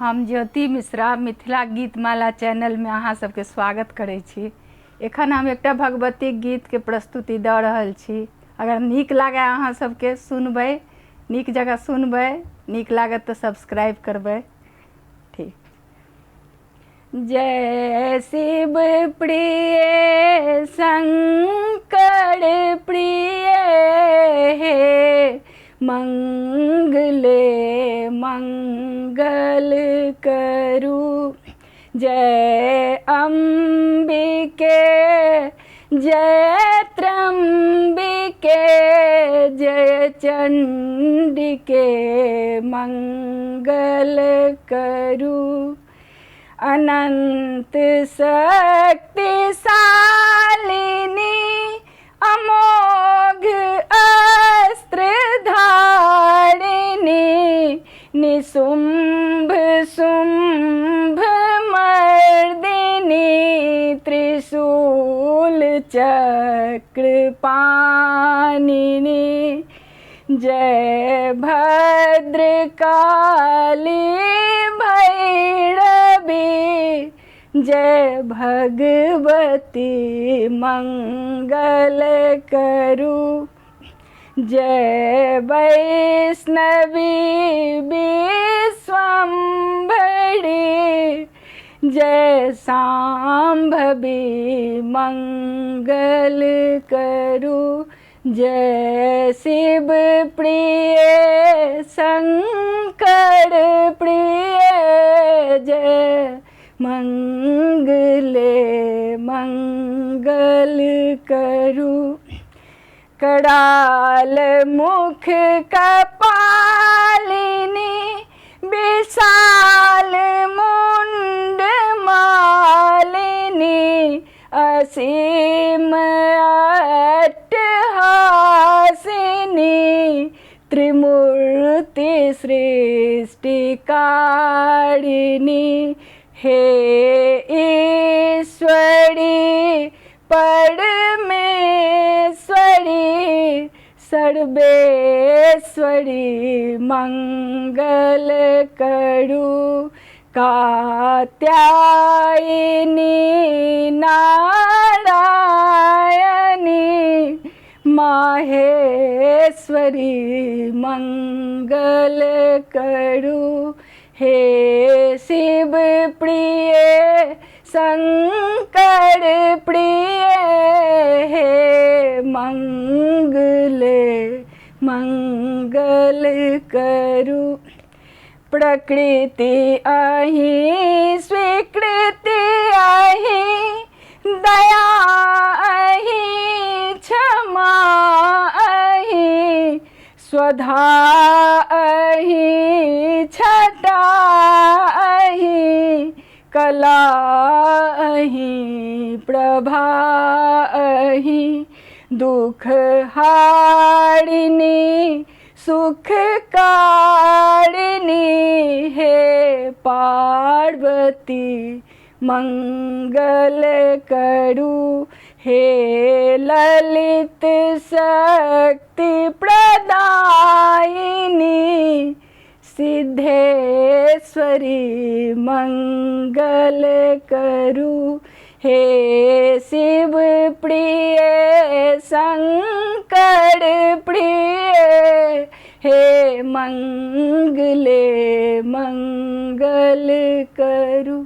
हम ज्योति मिश्रा मिथिला गीतमाला चैनल में अहाँ सबके स्वागत करै छी। एखन हम एकटा भगवती गीत के प्रस्तुति दऽ रहल छी। अगर नीक लागे अहाँ सबके सुनबै, नीक जगह सुनबै, नीक लागत तो सब्सक्राइब करबै। ठीक। जय शिव प्रिय शंकर प्रिय हे मंगले मंगल करू। जय अंबिके जय त्रंबिके जय चंडिके मंगल करू। अनंत शक्तिशालिनी अमोघ अस्त्र धारिणी निशुंभ शुंभ मर्दिनी त्रिशूल चक्र पाणिनी। जय भद्रकाली भैरवी जय भगवती मंगल करू। जय वैष्णवी विश्वम्भरी जय शांभवी मंगल करू। जय शिव प्रिय शंकर प्रिय जय मंगले मंगल करू। कराल मुख कपालिनी विशाल मुंड मालिनी असीम अट्टहासिनी त्रिमूर्ति सृष्टिकारिणी। हे ईश्वरी परमेश्वरी सर्वेश्वरी मंगल करू। कात्यायनी नारायणी माहेश्वरी मंगल करू। हे शिव प्रिय शंकर प्रिय हे मंगले मंगल करू। प्रकृति अहि स्वीकृति अहि दया अहि क्षमा अहि स्वधा अहि छटा अहि कला अहि प्रभा अहि दुख हारिणी सुख कारिणी हे पार्वती मंगल करू। हे ललित शक्ति प्रदायिनी सिद्धेश्वरी मंगल करू। हे शिव प्रिय शंकर प्रिय हे मंगले मंगल करू।